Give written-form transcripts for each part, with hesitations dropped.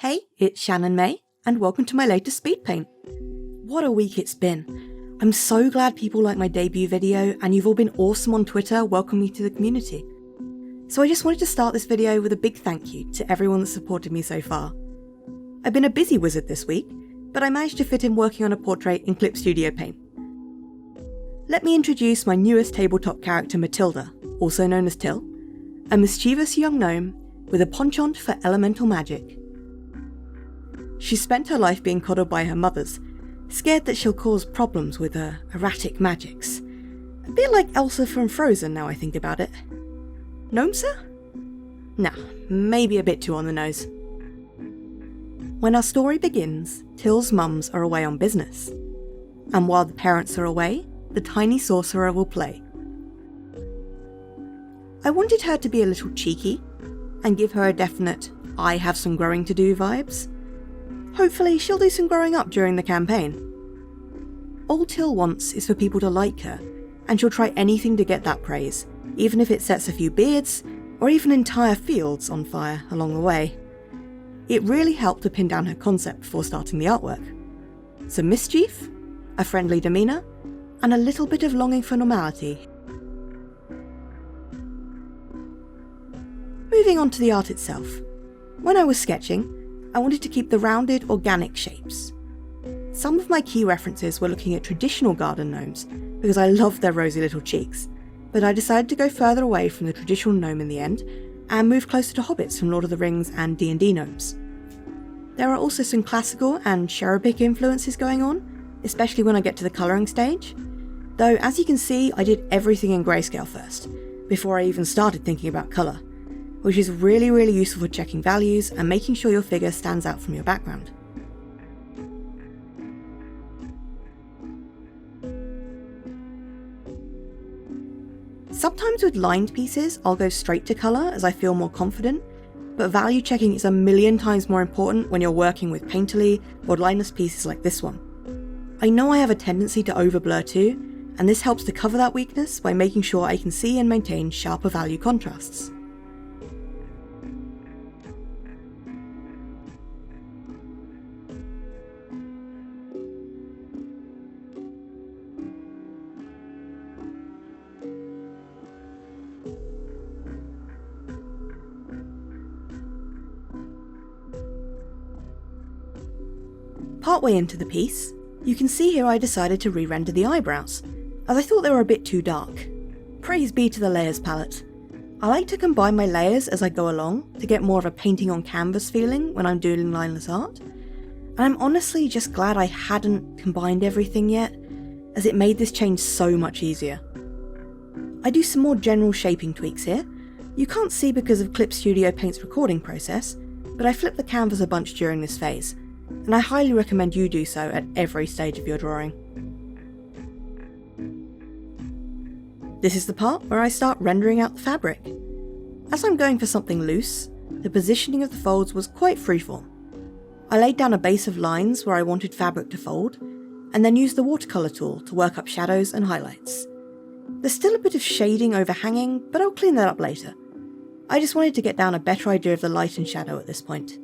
Hey, it's Shannon May, and welcome to my latest Speedpaint. What a week it's been. I'm so glad people like my debut video, and you've all been awesome on Twitter welcoming me to the community. So I just wanted to start this video with a big thank you to everyone that supported me so far. I've been a busy wizard this week, but I managed to fit in working on a portrait in 𝗙cie𝗹𝗹liche. Let me introduce my newest tabletop character Matilda, also known as 𝗙cie𝗹𝗹liche, a mischievous young gnome with a penchant for elemental magic. She spent her life being coddled by her mothers, scared that she'll cause problems with her erratic magics. A bit like Elsa from Frozen now I think about it. Gnomesa? Nah, maybe a bit too on the nose. When our story begins, 𝗙cie's mums are away on business. And while the parents are away, the tiny sorcerer will play. I wanted her to be a little cheeky, and give her a definite I have some growing to do vibes. Hopefully she'll do some growing up during the campaign. All 𝗙cie wants is for people to like her, and she'll try anything to get that praise, even if it sets a few beards, or even entire fields on fire along the way. It really helped to pin down her concept before starting the artwork. Some mischief, a friendly demeanour, and a little bit of longing for normality. Moving on to the art itself. When I was sketching, I wanted to keep the rounded, organic shapes. Some of my key references were looking at traditional garden gnomes, because I loved their rosy little cheeks, but I decided to go further away from the traditional gnome in the end, and move closer to hobbits from Lord of the Rings and D&D gnomes. There are also some classical and cherubic influences going on, especially when I get to the colouring stage, though as you can see I did everything in grayscale first, before I even started thinking about colour, which is really useful for checking values and making sure your figure stands out from your background. Sometimes with lined pieces I'll go straight to colour as I feel more confident, but value checking is a million times more important when you're working with painterly or lineless pieces like this one. I know I have a tendency to overblur too, and this helps to cover that weakness by making sure I can see and maintain sharper value contrasts. Partway into the piece, you can see here I decided to re-render the eyebrows, as I thought they were a bit too dark. Praise be to the layers palette. I like to combine my layers as I go along to get more of a painting on canvas feeling when I'm doing lineless art, and I'm honestly just glad I hadn't combined everything yet, as it made this change so much easier. I do some more general shaping tweaks here. You can't see because of 𝗙cie𝗹𝗹paint's recording process, but I flipped the canvas a bunch during this phase, and I highly recommend you do so at every stage of your drawing. This is the part where I start rendering out the fabric. As I'm going for something loose, the positioning of the folds was quite freeform. I laid down a base of lines where I wanted fabric to fold, and then used the watercolour tool to work up shadows and highlights. There's still a bit of shading overhanging, but I'll clean that up later. I just wanted to get down a better idea of the light and shadow at this point.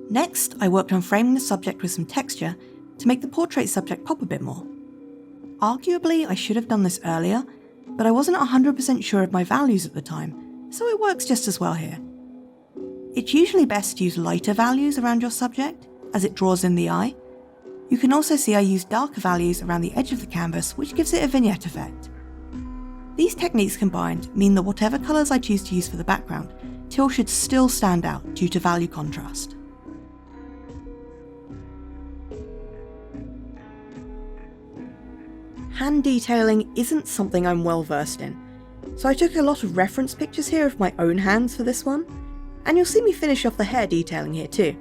Next, I worked on framing the subject with some texture to make the portrait subject pop a bit more. Arguably, I should have done this earlier, but I wasn't 100% sure of my values at the time, so it works just as well here. It's usually best to use lighter values around your subject, as it draws in the eye. You can also see I used darker values around the edge of the canvas, which gives it a vignette effect. These techniques combined mean that whatever colours I choose to use for the background, 𝗙cie should still stand out due to value contrast. Hand detailing isn't something I'm well versed in, so I took a lot of reference pictures here of my own hands for this one, and you'll see me finish off the hair detailing here too.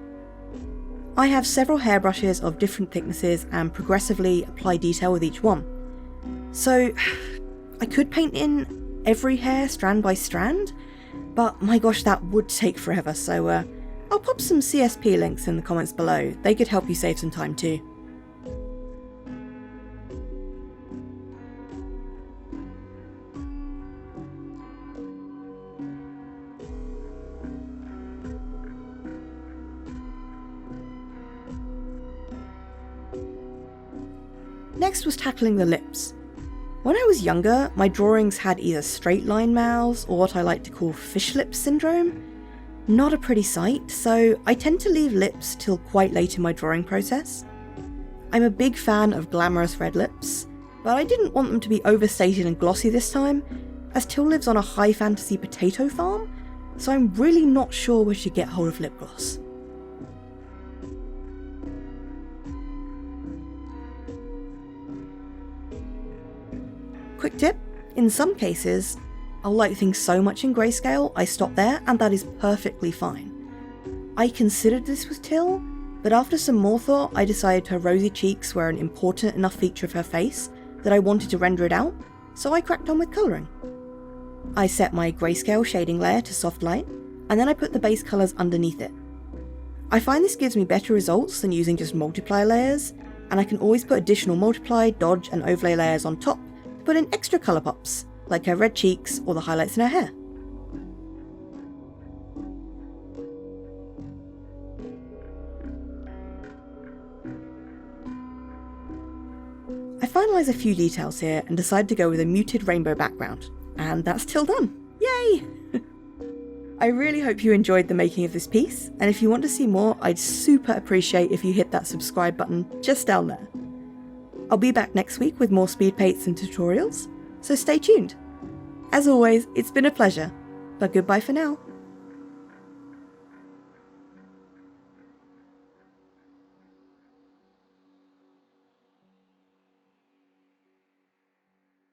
I have several hairbrushes of different thicknesses and progressively apply detail with each one. So I could paint in every hair strand by strand, but my gosh, that would take forever, so I'll pop some CSP links in the comments below. They could help you save some time too. Next was tackling the lips. When I was younger, my drawings had either straight line mouths or what I like to call fish lip syndrome. Not a pretty sight, so I tend to leave lips till quite late in my drawing process. I'm a big fan of glamorous red lips, but I didn't want them to be overstated and glossy this time, as Till lives on a high fantasy potato farm, so I'm really not sure where she'd get hold of lip gloss. Quick tip, in some cases, I'll like things so much in grayscale I stop there, and that is perfectly fine. I considered this with Till, but after some more thought I decided her rosy cheeks were an important enough feature of her face that I wanted to render it out, so I cracked on with colouring. I set my grayscale shading layer to soft light, and then I put the base colours underneath it. I find this gives me better results than using just multiply layers, and I can always put additional multiply, dodge and overlay layers on top to put in extra colour pops, like her red cheeks or the highlights in her hair. I finalised a few details here and decided to go with a muted rainbow background, and that's Till done! Yay! I really hope you enjoyed the making of this piece, and if you want to see more, I'd super appreciate if you hit that subscribe button just down there. I'll be back next week with more speed paints and tutorials, so stay tuned. As always, it's been a pleasure, but goodbye for now.